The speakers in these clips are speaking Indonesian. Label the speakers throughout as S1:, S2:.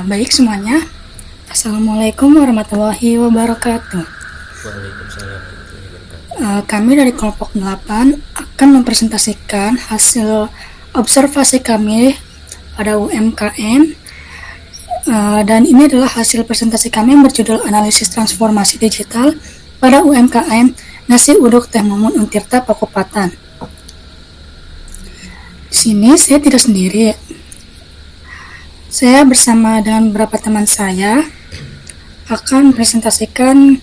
S1: Baik semuanya. Assalamualaikum warahmatullahi wabarakatuh.
S2: Waalaikumsalam warahmatullahi wabarakatuh.
S1: Kami dari kelompok 8 akan mempresentasikan hasil observasi kami pada UMKM. Dan ini adalah hasil presentasi kami yang berjudul Analisis Transformasi Digital pada UMKM Nasi Uduk Teh Mumun Untirta Pakopatan. Di sini saya tidak sendiri. Saya bersama dengan beberapa teman saya akan presentasikan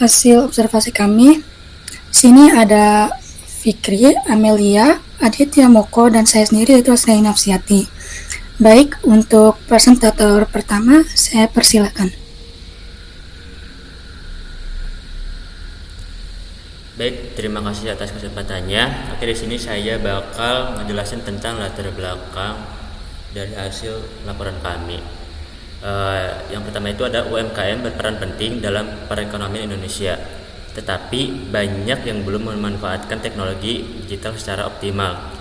S1: hasil observasi kami. Di sini ada Fikri, Amelia, Aditya Moko, dan saya sendiri yaitu Asri Nafsiati. Baik, untuk presentator pertama saya persilakan.
S2: Baik, terima kasih atas kesempatannya. Oke, di sini saya bakal ngejelasin tentang latar belakang dari hasil laporan kami. Yang pertama itu ada UMKM berperan penting dalam perekonomian Indonesia, tetapi banyak yang belum memanfaatkan teknologi digital secara optimal.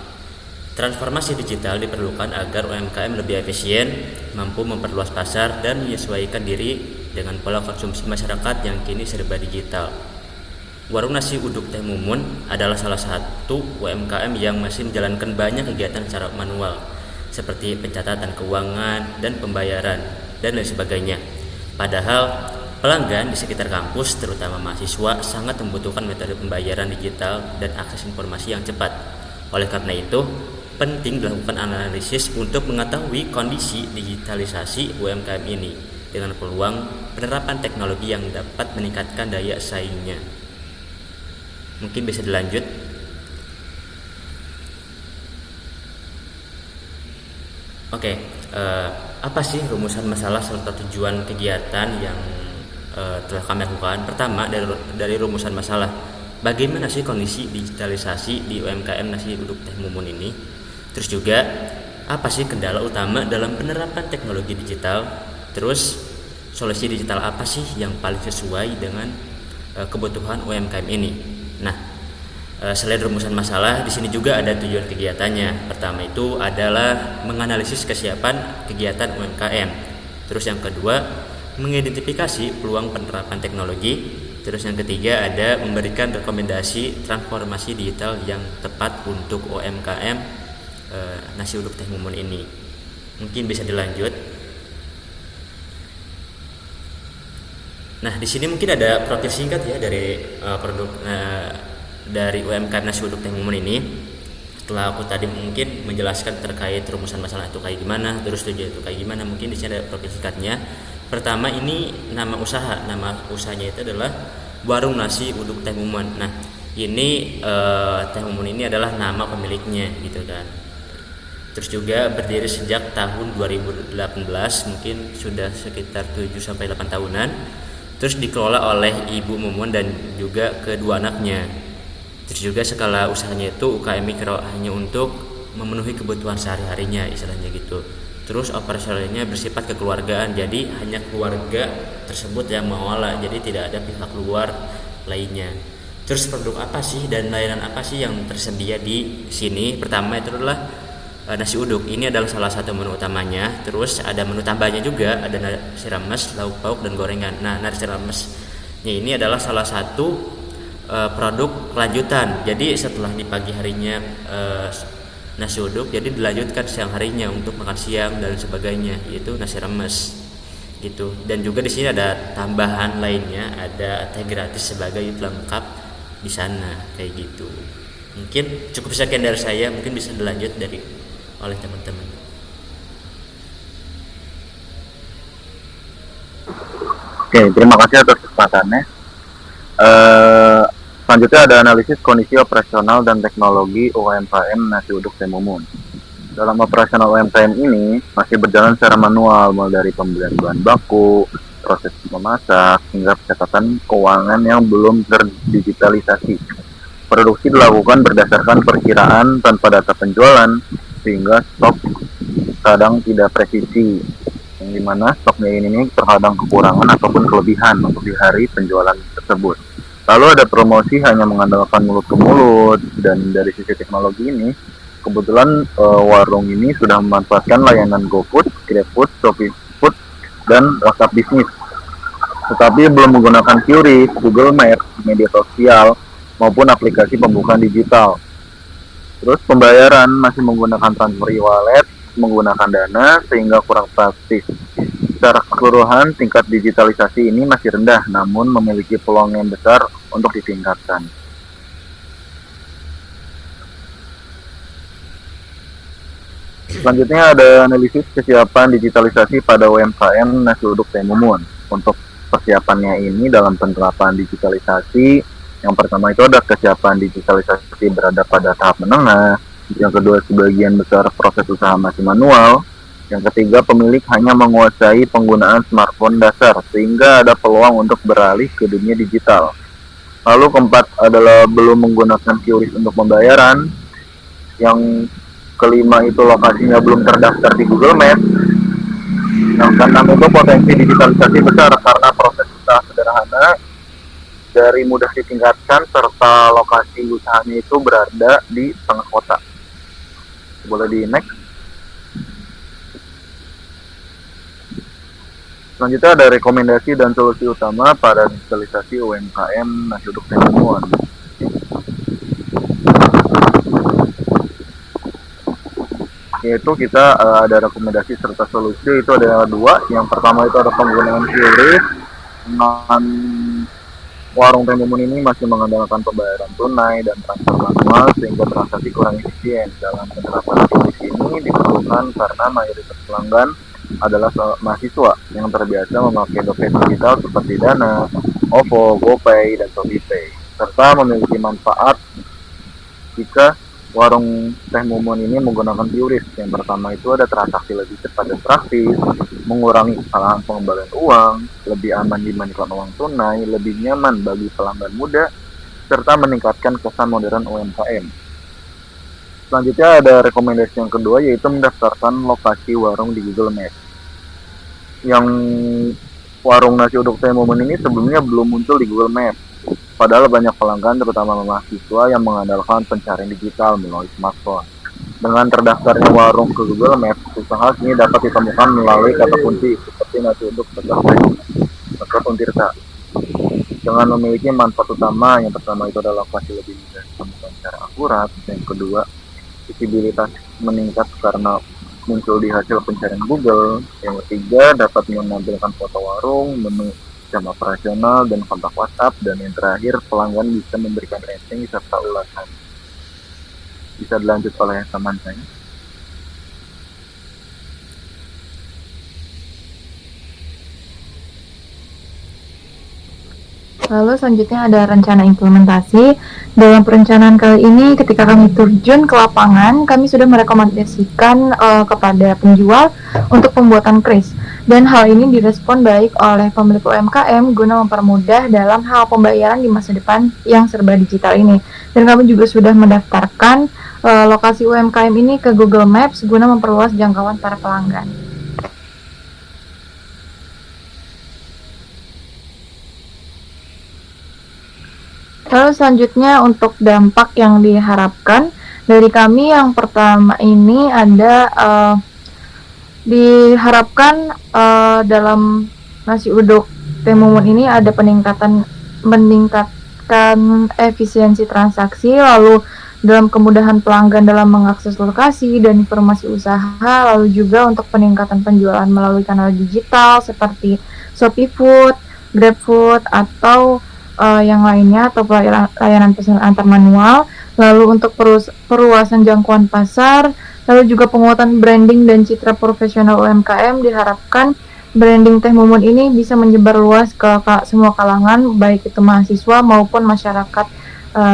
S2: Transformasi digital diperlukan agar UMKM lebih efisien, mampu memperluas pasar, dan menyesuaikan diri dengan pola konsumsi masyarakat yang kini serba digital. Warung Nasi Uduk Teh Mumun adalah salah satu UMKM yang masih menjalankan banyak kegiatan secara manual, seperti pencatatan keuangan dan pembayaran, dan lain sebagainya. Padahal pelanggan di sekitar kampus, terutama mahasiswa, sangat membutuhkan metode pembayaran digital dan akses informasi yang cepat. Oleh karena itu, penting dilakukan analisis untuk mengetahui kondisi digitalisasi UMKM ini dengan peluang penerapan teknologi yang dapat meningkatkan daya saingnya. Mungkin bisa dilanjut. Oke, apa sih rumusan masalah serta tujuan kegiatan yang telah kami lakukan? Pertama, dari rumusan masalah, bagaimana sih kondisi digitalisasi di UMKM Nasi Uduk Teh Mumun ini? Terus juga, apa sih kendala utama dalam penerapan teknologi digital? Terus, solusi digital apa sih yang paling sesuai dengan kebutuhan UMKM ini? Nah, selain rumusan masalah, di sini juga ada tujuan kegiatannya. Pertama itu adalah menganalisis kesiapan kegiatan UMKM. Terus yang kedua, mengidentifikasi peluang penerapan teknologi. Terus yang ketiga ada memberikan rekomendasi transformasi digital yang tepat untuk UMKM Nasi Uduk Teh Mumun ini. Mungkin bisa dilanjut. Nah, di sini mungkin ada profil singkat ya dari produk dari UMKM Nasi Uduk Teh Mumun ini. Setelah aku tadi mungkin menjelaskan terkait rumusan masalah itu kayak gimana, terus tujuan itu kayak gimana, mungkin di sini ada profil singkatnya. Pertama ini nama usahanya itu adalah Warung Nasi Uduk Teh Mumun. Nah, ini Teh Mumun ini adalah nama pemiliknya gitu kan. Terus juga berdiri sejak tahun 2018, mungkin sudah sekitar 7-8 tahunan. Terus dikelola oleh Ibu Mumun dan juga kedua anaknya. Terus juga skala usahanya itu UKM mikro, hanya untuk memenuhi kebutuhan sehari-harinya istilahnya gitu. Terus operasionalnya bersifat kekeluargaan, jadi hanya keluarga tersebut yang mengolah, jadi tidak ada pihak luar lainnya. Terus produk apa sih dan layanan apa sih yang tersedia di sini? Pertama itu adalah nasi uduk. Ini adalah salah satu menu utamanya. Terus ada menu tambahnya juga, ada nasi rames, lauk pauk, dan gorengan. Nah, nasi ramesnya ini adalah salah satu produk kelanjutan. Jadi setelah di pagi harinya nasi uduk, jadi dilanjutkan siang harinya untuk makan siang dan sebagainya, yaitu nasi rames gitu. Dan juga di sini ada tambahan lainnya, ada teh gratis sebagai pelengkap di sana kayak gitu. Mungkin cukup sekian dari saya, mungkin bisa dilanjut oleh teman-teman.
S3: Oke, terima kasih atas kesempatannya. Selanjutnya ada analisis kondisi operasional dan teknologi UMKM Nasi Uduk Teh Mumun. Dalam operasional UMKM ini masih berjalan secara manual, mulai dari pembelian bahan baku, proses memasak, hingga pencatatan keuangan yang belum terdigitalisasi. Produksi dilakukan berdasarkan perkiraan tanpa data penjualan, sehingga stok kadang tidak presisi, yang dimana stoknya ini terkadang kekurangan ataupun kelebihan untuk di hari penjualan tersebut. Lalu ada promosi hanya mengandalkan mulut ke mulut, dan dari sisi teknologi ini Kebetulan warung ini sudah memanfaatkan layanan GoFood, GrabFood, ShopeeFood, dan WhatsApp Business. Tetapi belum menggunakan QRIS, Google Maps, media sosial, maupun aplikasi pembukaan digital. Terus pembayaran masih menggunakan transfer e-wallet, menggunakan Dana, sehingga kurang praktis. Secara keseluruhan, tingkat digitalisasi ini masih rendah, namun memiliki peluang yang besar untuk ditingkatkan. Selanjutnya ada analisis kesiapan digitalisasi pada UMKM nasi uduk Teh Mumun. Untuk persiapannya ini dalam penerapan digitalisasi, yang pertama itu ada kesiapan digitalisasi berada pada tahap menengah, yang kedua sebagian besar proses usaha masih manual, yang ketiga pemilik hanya menguasai penggunaan smartphone dasar sehingga ada peluang untuk beralih ke dunia digital. Lalu keempat adalah belum menggunakan QRIS untuk pembayaran, yang kelima itu lokasinya belum terdaftar di Google Maps, yang keenam itu potensi digitalisasi besar karena proses usaha sederhana dari mudah ditingkatkan serta lokasi usahanya itu berada di tengah kota. Boleh di next. Selanjutnya ada rekomendasi dan solusi utama pada digitalisasi UMKM nasi uduk Teh Mumun. Yaitu kita ada rekomendasi serta solusi itu ada dua. Yang pertama itu ada penggunaan QRIS. Dengan warung Teh Mumun ini masih mengandalkan pembayaran tunai dan transfer manual sehingga transaksi kurang efisien. Dalam penerapan QRIS ini diperlukan karena mayoritas pelanggan adalah mahasiswa yang terbiasa memakai dompet digital seperti Dana, OVO, GoPay, dan ShopeePay, serta memiliki manfaat jika warung Teh Mumun ini menggunakan QRIS. Yang pertama itu ada transaksi lebih cepat dan praktis, mengurangi kesalahan pengembalian uang, lebih aman dibandingkan uang tunai, lebih nyaman bagi pelanggan muda, serta meningkatkan kesan modern UMKM. Selanjutnya ada rekomendasi yang kedua yaitu mendaftarkan lokasi warung di Google Maps. Yang warung nasi uduk Teh Mumun ini sebelumnya belum muncul di Google Maps. Padahal banyak pelanggan terutama mahasiswa yang mengandalkan pencarian digital melalui smartphone. Dengan terdaftarnya warung ke Google Maps, usaha ini dapat ditemukan melalui kata kunci seperti nasi uduk Tegal Tirta. Dengan memiliki manfaat utama, yang pertama itu adalah lokasi lebih mudah ditemukan secara akurat, yang kedua visibilitas meningkat karena muncul di hasil pencarian Google, yang ketiga dapat menampilkan foto warung, menu jam operasional, dan kontak WhatsApp, dan yang terakhir pelanggan bisa memberikan rating serta ulasan. Bisa dilanjut oleh teman saya.
S4: Lalu selanjutnya ada rencana implementasi. Dalam perencanaan kali ini ketika kami terjun ke lapangan, kami sudah merekomendasikan kepada penjual untuk pembuatan kris. Dan hal ini direspon baik oleh pemilik UMKM guna mempermudah dalam hal pembayaran di masa depan yang serba digital ini. Dan kami juga sudah mendaftarkan lokasi UMKM ini ke Google Maps guna memperluas jangkauan para pelanggan. Lalu selanjutnya untuk dampak yang diharapkan dari kami, yang pertama ini ada diharapkan dalam nasi uduk Teh Mumun ini ada meningkatkan efisiensi transaksi, lalu dalam kemudahan pelanggan dalam mengakses lokasi dan informasi usaha, lalu juga untuk peningkatan penjualan melalui kanal digital seperti ShopeeFood, GrabFood, atau yang lainnya, atau layanan pesan antar manual, lalu untuk perluasan jangkauan pasar, lalu juga penguatan branding dan citra profesional UMKM. Diharapkan branding Teh Mumun ini bisa menyebar luas ke semua kalangan, baik itu mahasiswa maupun masyarakat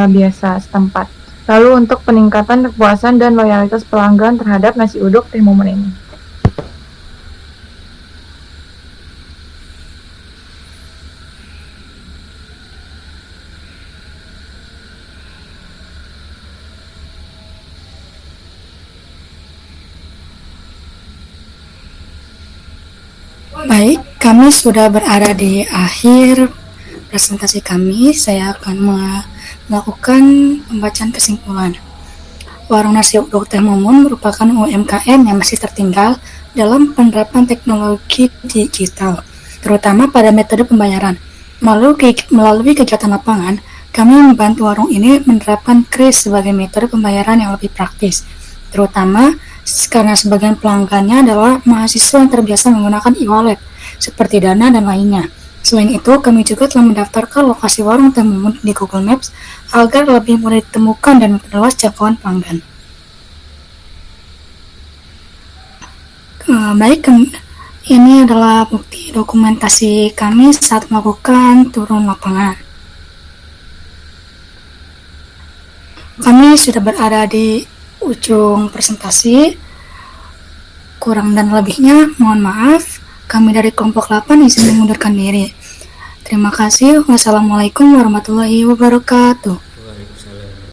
S4: biasa setempat. Lalu untuk peningkatan kepuasan dan loyalitas pelanggan terhadap nasi uduk Teh Mumun ini.
S1: Baik, kami sudah berada di akhir presentasi kami. Saya akan melakukan pembacaan kesimpulan. Warung Nasi Uduk Teh Mumun merupakan UMKM yang masih tertinggal dalam penerapan teknologi digital, terutama pada metode pembayaran. Melalui kegiatan lapangan, kami membantu warung ini menerapkan KRIS sebagai metode pembayaran yang lebih praktis, terutama karena sebagian pelanggannya adalah mahasiswa yang terbiasa menggunakan e-wallet, seperti Dana dan lainnya. Selain itu, kami juga telah mendaftarkan lokasi warung Teh Mumun di Google Maps agar lebih mudah ditemukan dan memperluas jangkauan pelanggan. Baik, ini adalah bukti dokumentasi kami saat melakukan turun lapangan. Kami sudah berada di ujung presentasi. Kurang dan lebihnya mohon maaf. Kami dari kelompok 8 izin mengundurkan diri. Terima kasih. Wassalamualaikum warahmatullahi wabarakatuh.